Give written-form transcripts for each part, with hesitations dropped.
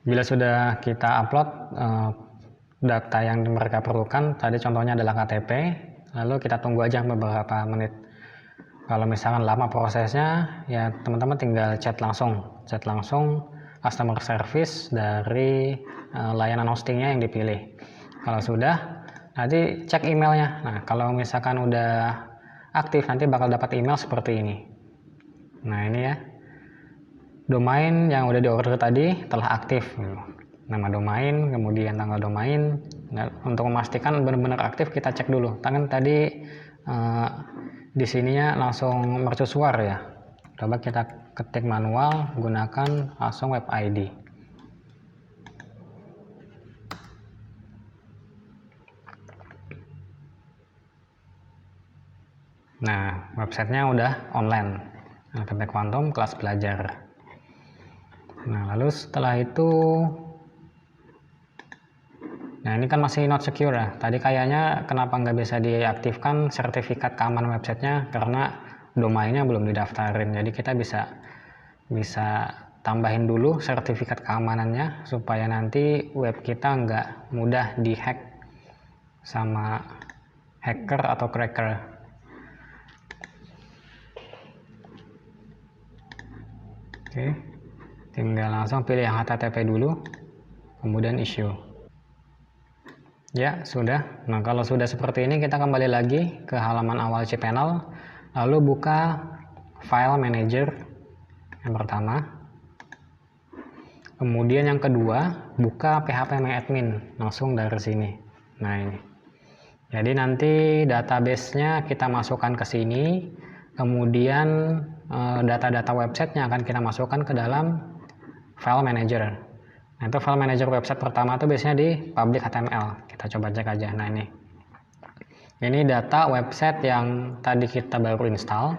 Bila sudah kita upload data yang mereka perlukan, tadi contohnya adalah KTP, lalu kita tunggu aja beberapa menit. Kalau misalkan lama prosesnya, ya teman-teman tinggal chat langsung customer service dari layanan hostingnya yang dipilih. Kalau sudah, nanti cek emailnya. Nah, kalau misalkan udah aktif, nanti bakal dapat email seperti ini. Nah, ini ya, domain yang udah diorder tadi telah aktif. Nama domain, kemudian tanggal domain. Nah, untuk memastikan benar-benar aktif, kita cek dulu. Tadi di sininya langsung mercusuar ya. Coba kita ketik manual, gunakan langsung web ID. Nah, websitenya udah online. LPP Quantum kelas belajar. Nah, lalu setelah itu, nah ini kan masih not secure ya. Tadi kayaknya kenapa nggak bisa diaktifkan sertifikat keamanan websitenya, karena domainnya belum didaftarin. Jadi kita bisa tambahin dulu sertifikat keamanannya supaya nanti web kita nggak mudah dihack sama hacker atau cracker. Oke, tinggal langsung pilih yang HTTP dulu, kemudian issue. Ya, sudah. Nah, kalau sudah seperti ini, kita kembali lagi ke halaman awal cPanel, lalu buka file manager yang pertama. Kemudian yang kedua, buka phpMyAdmin langsung dari sini. Nah, ini. Jadi nanti database-nya kita masukkan ke sini, kemudian data-data websitenya akan kita masukkan ke dalam file manager. Nah, itu file manager website pertama itu biasanya di public HTML. Kita coba cek aja. Nah, ini data website yang tadi kita baru install.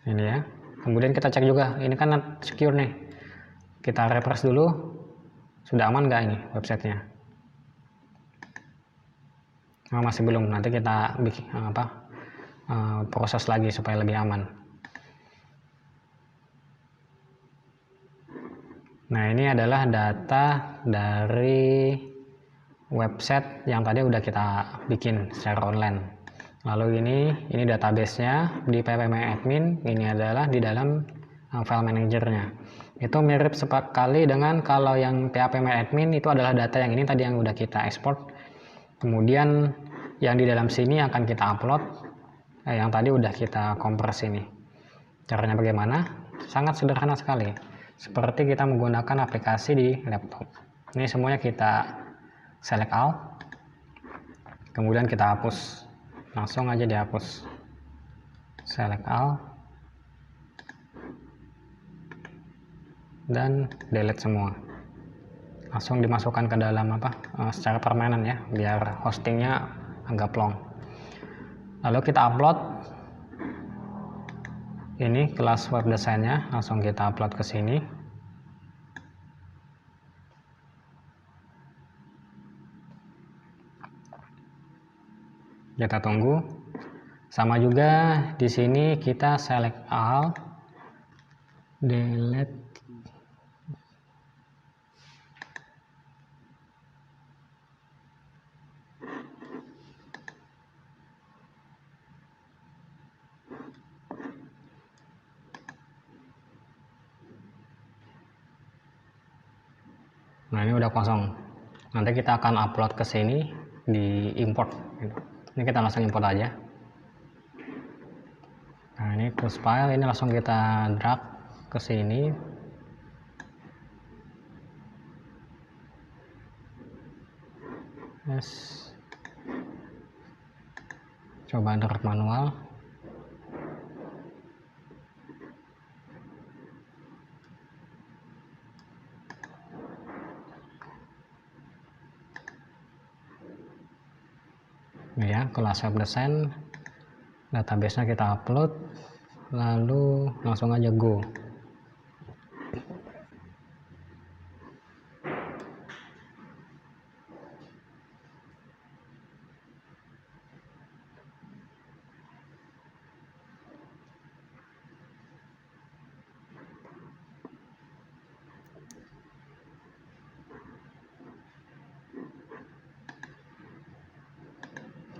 Ini ya. Kemudian kita cek juga, ini kan secure nih. Kita refresh dulu. Sudah aman nggak ini websitenya? Oh, masih belum. Nanti kita bikin proses lagi supaya lebih aman. Nah, ini adalah data dari website yang tadi udah kita bikin secara online. Lalu ini database-nya di phpMyAdmin, ini adalah di dalam file manager-nya. Itu mirip sekali dengan kalau yang phpMyAdmin itu adalah data yang ini tadi yang udah kita ekspor. Kemudian yang di dalam sini akan kita upload yang tadi udah kita kompres ini. Caranya bagaimana? Sangat sederhana sekali. Seperti kita menggunakan aplikasi di laptop. Ini semuanya kita select all, kemudian kita hapus. Langsung aja dihapus. Select all dan delete semua. Langsung dimasukkan ke dalam secara permanen ya, biar hostingnya agak plong. Lalu kita upload ini kelas web desainnya, langsung kita upload ke sini. Kita tunggu. Sama juga di sini kita select all, delete. Nah, ini udah kosong. Nanti kita akan upload ke sini di import. Ini kita langsung import aja. Nah, ini close file, ini langsung kita drag ke sini. Yes. Coba drag manual. Ya, kelas web design, database-nya kita upload, lalu langsung aja go.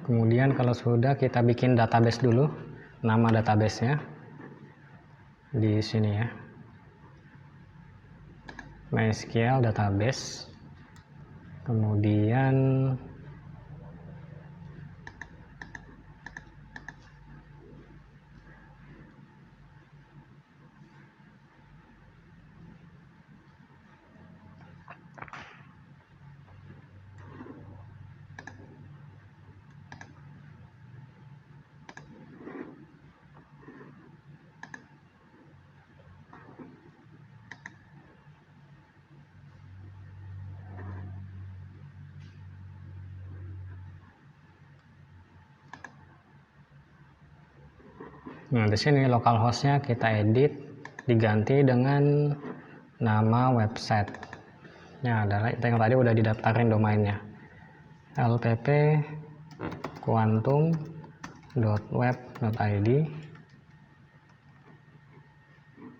Kemudian kalau sudah, kita bikin database dulu, nama databasenya di sini ya, MySQL database. Kemudian nah di sini localhostnya kita edit, diganti dengan nama website. Ya, adalah yang tadi udah didaftarin domainnya, lpp quantum.web.id.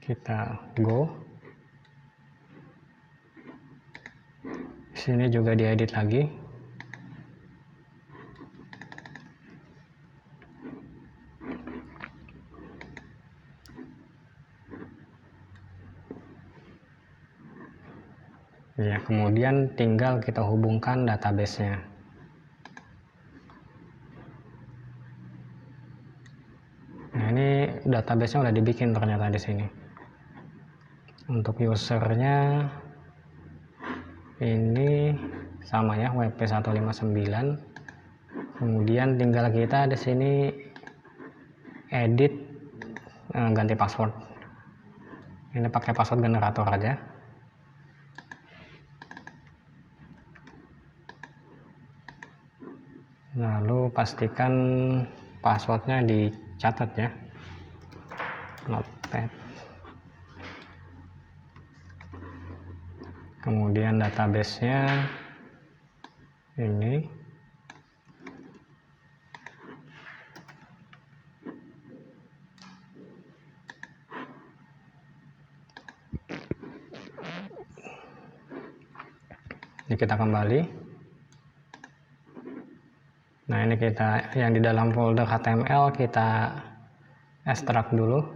Kita go. Sini juga diedit lagi. Ya, kemudian tinggal kita hubungkan database-nya. Nah, ini database-nya udah dibikin ternyata di sini. Untuk usernya ini sama ya, WP159. Kemudian tinggal kita di sini edit, ganti password. Ini pakai password generator aja. Lalu pastikan passwordnya dicatat ya, notepad. Kemudian database-nya ini. Ini kita kembali. Nah, ini kita yang di dalam folder HTML kita ekstrak dulu.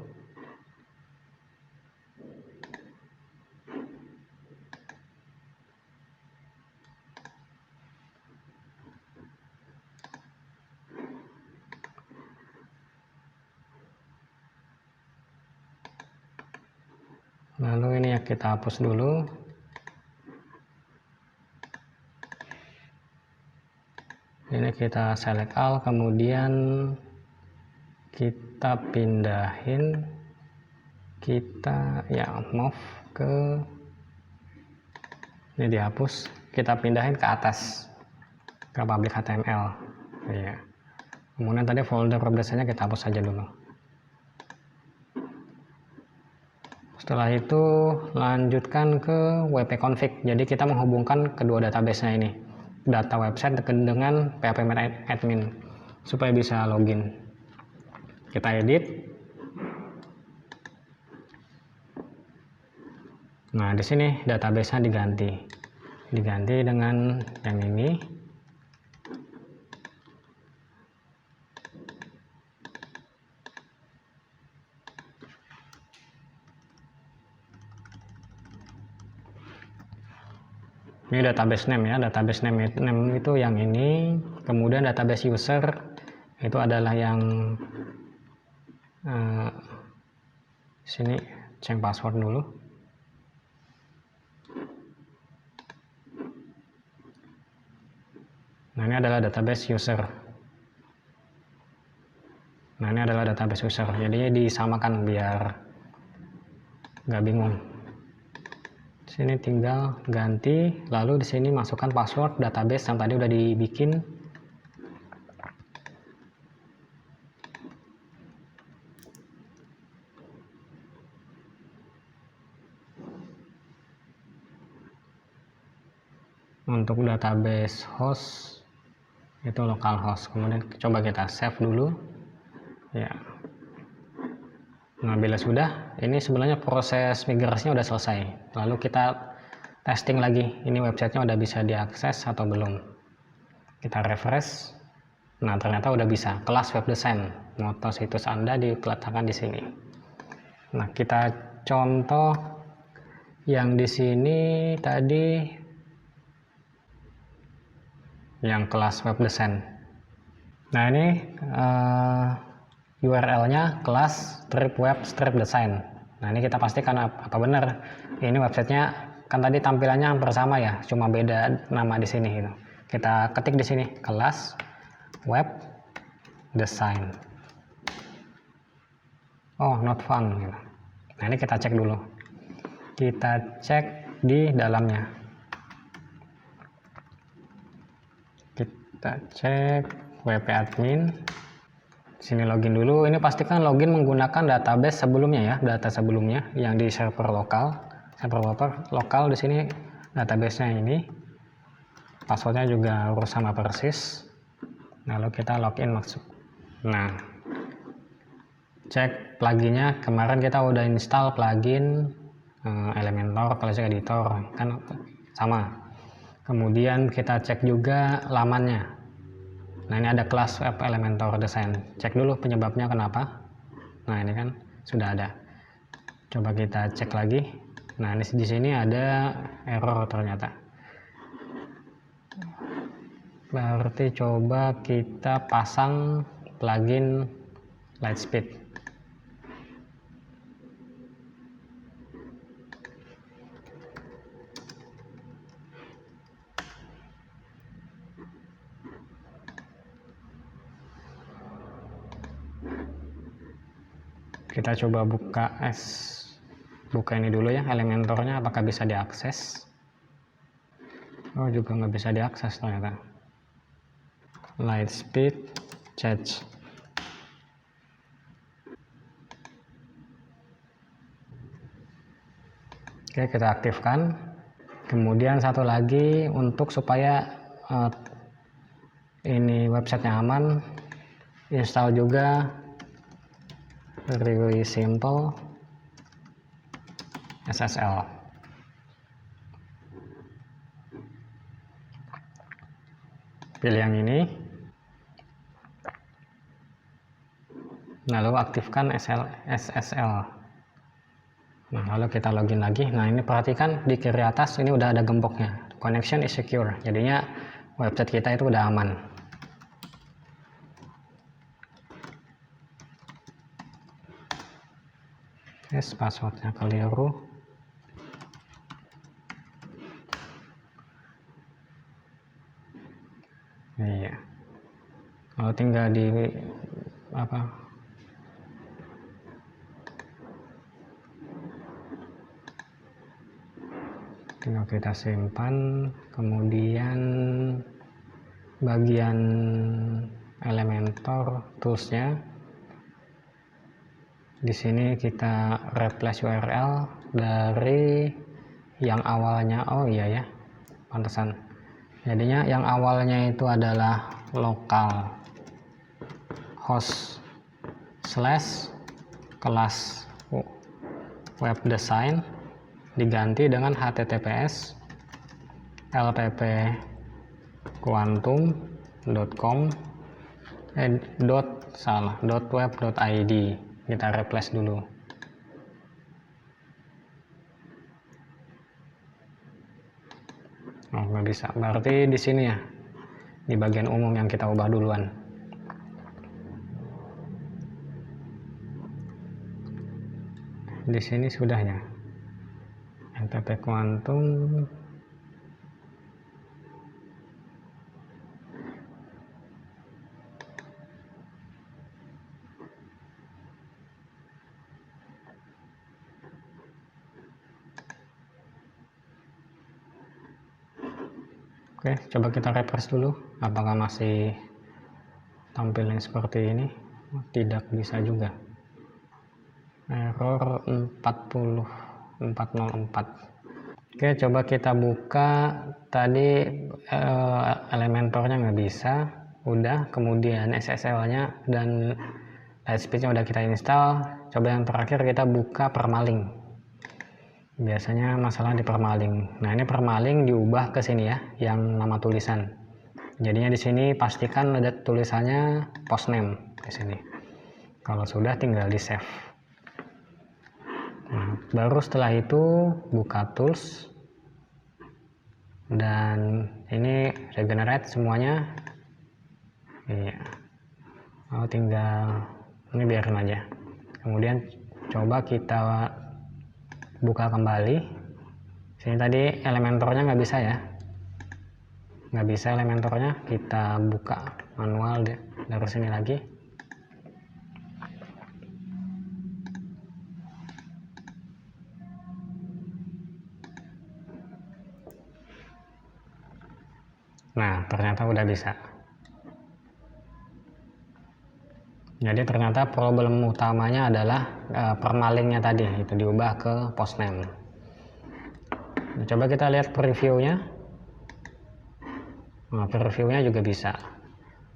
Lalu ini ya kita hapus dulu. Ini kita select all, kemudian kita pindahin, kita ya move ke, ini dihapus, kita pindahin ke atas ke public HTML ya. Kemudian tadi folder biasanya kita hapus saja dulu. Setelah itu lanjutkan ke wp config. Jadi kita menghubungkan kedua database-nya ini, data website dengan PHP admin supaya bisa login. Kita edit. Nah, di sini database-nya diganti dengan yang ini. Ini database name ya, database name itu yang ini. Kemudian database user itu adalah yang sini, change password dulu. Nah, ini adalah database user. Nah, ini adalah database user. Jadi disamakan biar nggak bingung. Sini tinggal ganti, lalu di sini masukkan password database yang tadi udah dibikin. Untuk database host itu localhost. Kemudian coba kita save dulu ya. Nah, bila sudah, ini sebenarnya proses migrasinya udah selesai. Lalu kita testing lagi, ini websitenya udah bisa diakses atau belum. Kita refresh. Nah, ternyata udah bisa. Kelas web design, moto situs Anda diletakkan di sini. Nah, kita contoh yang di sini tadi yang kelas web design. Nah, ini URL-nya kelas strip web strip design. Nah, ini kita pastikan apa benar ini websitenya, kan tadi tampilannya hampir sama ya, cuma beda nama di sini gitu. Kita ketik di sini kelas web design. Oh, not found gitu. Nah, ini kita cek dulu. Kita cek di dalamnya. Kita cek WP admin. Sini login dulu. Ini pastikan login menggunakan database sebelumnya ya, data sebelumnya yang di server lokal. Server lokal di sini database-nya ini. Passwordnya juga harus sama persis. Lalu kita login masuk. Nah, cek pluginnya. Kemarin kita udah install plugin Elementor, Classic Editor, kan sama. Kemudian kita cek juga lamannya. Nah, ini ada kelas web Elementor design. Cek dulu penyebabnya kenapa. Nah, ini kan sudah ada. Coba kita cek lagi. Nah, di sini ada error ternyata. Berarti coba kita pasang plugin Lightspeed. Kita coba buka ini dulu ya, Elementornya, apakah bisa diakses. Oh, juga nggak bisa diakses ternyata. Lightspeed Change. Oke, kita aktifkan. Kemudian satu lagi, untuk supaya ini websitenya aman, install juga Really Simple SSL. Pilih yang ini, lalu aktifkan SSL. Nah, lalu kita login lagi. Nah, ini perhatikan di kiri atas ini udah ada gemboknya, connection is secure. Jadinya website kita itu udah aman. Yes, passwordnya keliru. Iya. Kalau tinggal di tinggal kita simpan. Kemudian bagian Elementor toolsnya, di sini kita replace URL dari yang awalnya. Oh iya ya, pantesan. Jadinya yang awalnya itu adalah lokal host / kelas web design, diganti dengan https lpp_quantum.com .web.id. Kita replace dulu. Oh, nggak bisa. Berarti di sini ya, di bagian umum yang kita ubah duluan. Di sini sudahnya LPP Quantum. Oke, coba kita refresh dulu. Apakah masih tampilnya seperti ini? Tidak bisa juga. Error 40404. Oke, coba kita buka. Tadi Elementornya nggak bisa. Udah, kemudian SSL-nya dan Lightspeed-nya udah kita install. Coba yang terakhir kita buka Permalink. Biasanya masalah di Permalink. Nah, ini Permalink diubah ke sini ya, yang nama tulisan. Jadinya di sini pastikan ada tulisannya post name di sini. Kalau sudah tinggal di save. Nah, baru setelah itu buka tools dan ini regenerate semuanya. Iya. Tinggal ini biarin aja. Kemudian coba kita buka kembali. Sini tadi Elementornya nggak bisa ya, nggak bisa Elementornya. Kita buka manual dari sini lagi. Nah, ternyata udah bisa. Jadi ternyata problem utamanya adalah permalingnya tadi, itu diubah ke post name. Coba kita lihat previewnya. Nah, previewnya juga bisa.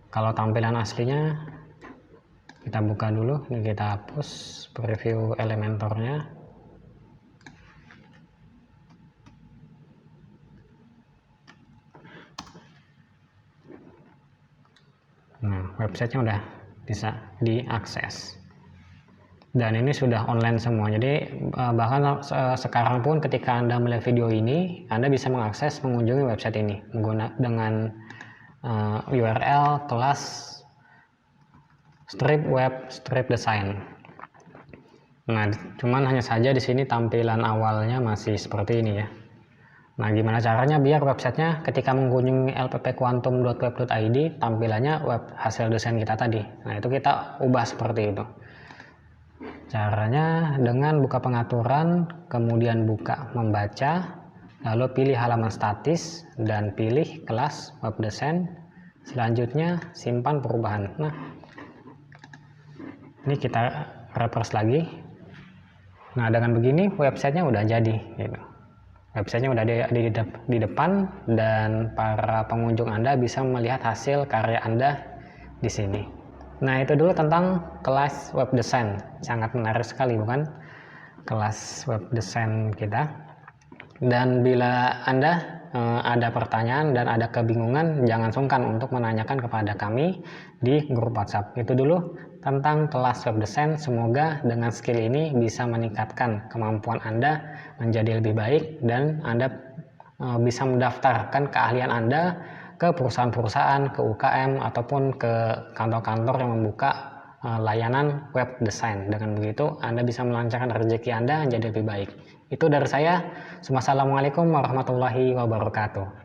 Kalau tampilan aslinya kita buka dulu, ini kita hapus preview Elementornya. Nah, websitenya udah bisa diakses. Dan ini sudah online semua. Jadi bahkan sekarang pun ketika Anda melihat video ini, Anda bisa mengakses mengunjungi website ini dengan URL kelas strip web strip design. Nah, cuman hanya saja di sini tampilan awalnya masih seperti ini ya. Nah, gimana caranya biar websitenya ketika mengunjungi lppquantum.web.id tampilannya web hasil desain kita tadi. Nah, itu kita ubah seperti itu. Caranya dengan buka pengaturan, kemudian buka membaca, lalu pilih halaman statis dan pilih kelas web design. Selanjutnya simpan perubahan. Nah, ini kita refresh lagi. Nah, dengan begini websitenya udah jadi gitu. Websitenya udah di depan dan para pengunjung Anda bisa melihat hasil karya Anda di sini. Nah, itu dulu tentang kelas web design. Sangat menarik sekali bukan? Kelas web design kita. Dan bila Anda ada pertanyaan dan ada kebingungan, jangan sungkan untuk menanyakan kepada kami di grup WhatsApp. Itu dulu tentang kelas web design. Semoga dengan skill ini bisa meningkatkan kemampuan Anda menjadi lebih baik dan Anda bisa mendaftarkan keahlian Anda ke perusahaan-perusahaan, ke UKM ataupun ke kantor-kantor yang membuka layanan web design. Dengan begitu Anda bisa melancarkan rezeki Anda menjadi lebih baik. Itu dari saya. Wassalamualaikum warahmatullahi wabarakatuh.